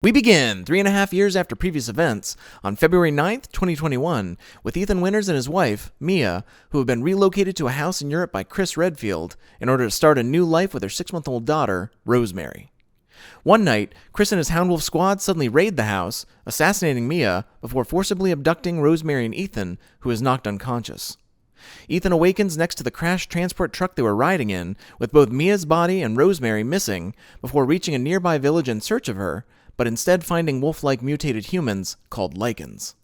We begin 3.5 years after previous events on February 9th, 2021, with Ethan Winters and his wife, Mia, who have been relocated to a house in Europe by Chris Redfield in order to start a new life with their 6-month-old daughter, Rosemary. One night, Chris and his Hound Wolf squad suddenly raid the house, assassinating Mia before forcibly abducting Rosemary and Ethan, who is knocked unconscious. Ethan awakens next to the crashed transport truck they were riding in, with both Mia's body and Rosemary missing, before reaching a nearby village in search of her, but instead finding wolf-like mutated humans called Lycans.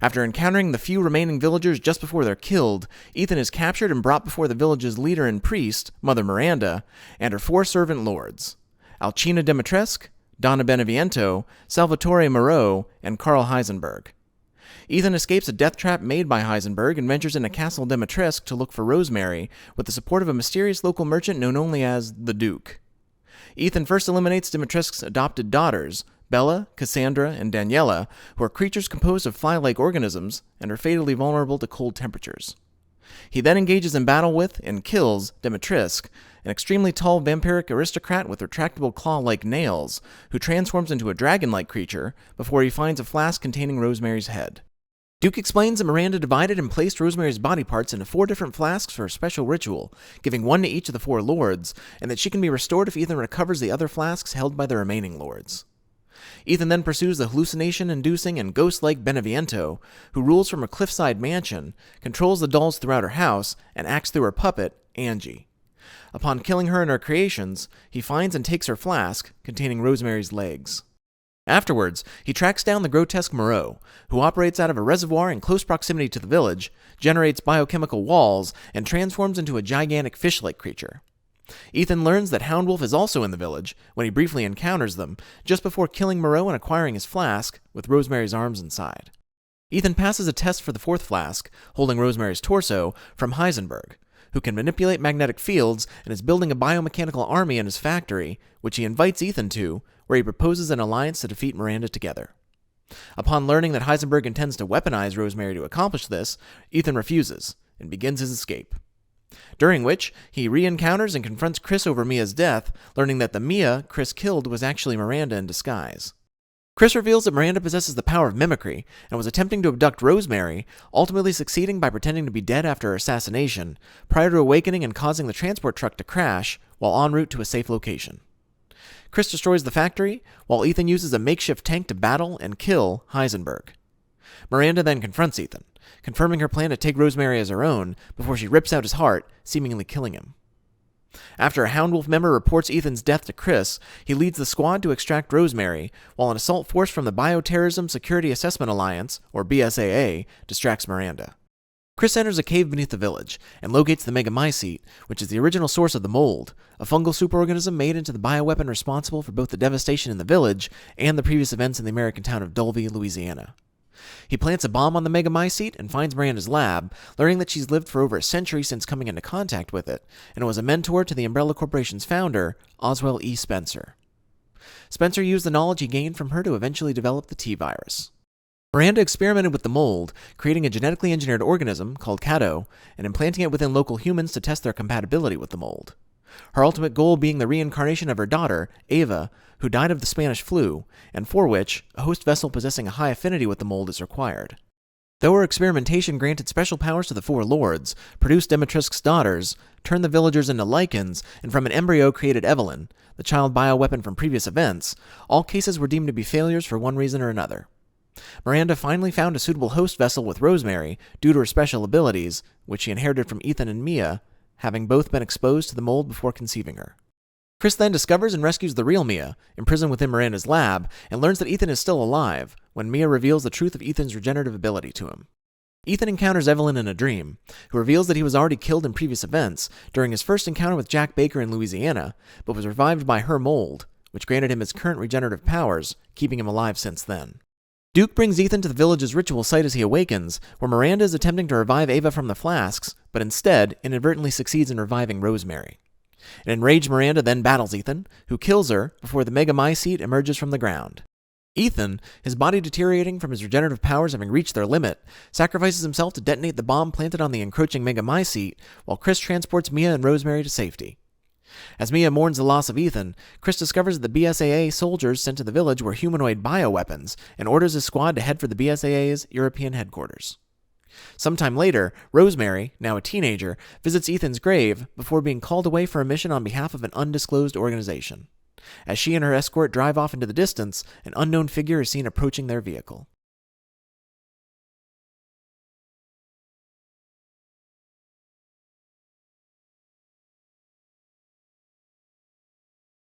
After encountering the few remaining villagers just before they're killed, Ethan is captured and brought before the village's leader and priest, Mother Miranda, and her 4 servant lords, Alcina Dimitrescu, Donna Beneviento, Salvatore Moreau, and Karl Heisenberg. Ethan escapes a death trap made by Heisenberg and ventures into Castle Dimitrescu to look for Rosemary, with the support of a mysterious local merchant known only as the Duke. Ethan first eliminates Dimitrescu's adopted daughters, Bella, Cassandra, and Daniela, who are creatures composed of fly-like organisms and are fatally vulnerable to cold temperatures. He then engages in battle with and kills Dimitrescu, an extremely tall vampiric aristocrat with retractable claw-like nails, who transforms into a dragon-like creature before he finds a flask containing Rosemary's head. Duke explains that Miranda divided and placed Rosemary's body parts into 4 different flasks for a special ritual, giving 1 to each of the 4 lords, and that she can be restored if Ethan recovers the other flasks held by the remaining lords. Ethan then pursues the hallucination-inducing and ghost-like Beneviento, who rules from a cliffside mansion, controls the dolls throughout her house, and acts through her puppet, Angie. Upon killing her and her creations, he finds and takes her flask, containing Rosemary's legs. Afterwards, he tracks down the grotesque Moreau, who operates out of a reservoir in close proximity to the village, generates biochemical walls, and transforms into a gigantic fish-like creature. Ethan learns that Hound Wolf is also in the village when he briefly encounters them, just before killing Moreau and acquiring his flask, with Rosemary's arms inside. Ethan passes a test for the 4th flask, holding Rosemary's torso, from Heisenberg, who can manipulate magnetic fields and is building a biomechanical army in his factory, which he invites Ethan to, where he proposes an alliance to defeat Miranda together. Upon learning that Heisenberg intends to weaponize Rosemary to accomplish this, Ethan refuses, and begins his escape. During which, he re-encounters and confronts Chris over Mia's death, learning that the Mia Chris killed was actually Miranda in disguise. Chris reveals that Miranda possesses the power of mimicry, and was attempting to abduct Rosemary, ultimately succeeding by pretending to be dead after her assassination, prior to awakening and causing the transport truck to crash, while en route to a safe location. Chris destroys the factory, while Ethan uses a makeshift tank to battle and kill Heisenberg. Miranda then confronts Ethan, confirming her plan to take Rosemary as her own, before she rips out his heart, seemingly killing him. After a Hound Wolf member reports Ethan's death to Chris, he leads the squad to extract Rosemary, while an assault force from the Bioterrorism Security Assessment Alliance, or BSAA, distracts Miranda. Chris enters a cave beneath the village, and locates the Megamycete, which is the original source of the mold, a fungal superorganism made into the bioweapon responsible for both the devastation in the village and the previous events in the American town of Dulvey, Louisiana. He plants a bomb on the Megamycete and finds Miranda's lab, learning that she's lived for over a century since coming into contact with it, and was a mentor to the Umbrella Corporation's founder, Oswell E. Spencer. Spencer used the knowledge he gained from her to eventually develop the T-virus. Miranda experimented with the mold, creating a genetically engineered organism called Cato, and implanting it within local humans to test their compatibility with the mold. Her ultimate goal being the reincarnation of her daughter, Ava, who died of the Spanish flu, and for which a host vessel possessing a high affinity with the mold is required. Though her experimentation granted special powers to the 4 lords, produced Dimitrescu's daughters, turned the villagers into Lycans, and from an embryo created Evelyn, the child bioweapon from previous events, all cases were deemed to be failures for one reason or another. Miranda finally found a suitable host vessel with Rosemary due to her special abilities, which she inherited from Ethan and Mia, having both been exposed to the mold before conceiving her. Chris then discovers and rescues the real Mia, imprisoned within Miranda's lab, and learns that Ethan is still alive, when Mia reveals the truth of Ethan's regenerative ability to him. Ethan encounters Evelyn in a dream, who reveals that he was already killed in previous events during his first encounter with Jack Baker in Louisiana, but was revived by her mold, which granted him his current regenerative powers, keeping him alive since then. Duke brings Ethan to the village's ritual site as he awakens, where Miranda is attempting to revive Ava from the flasks, but instead inadvertently succeeds in reviving Rosemary. An enraged Miranda then battles Ethan, who kills her before the Megamycete emerges from the ground. Ethan, his body deteriorating from his regenerative powers having reached their limit, sacrifices himself to detonate the bomb planted on the encroaching Megamycete, while Chris transports Mia and Rosemary to safety. As Mia mourns the loss of Ethan, Chris discovers that the BSAA soldiers sent to the village were humanoid bioweapons and orders his squad to head for the BSAA's European headquarters. Sometime later, Rosemary, now a teenager, visits Ethan's grave before being called away for a mission on behalf of an undisclosed organization. As she and her escort drive off into the distance, an unknown figure is seen approaching their vehicle.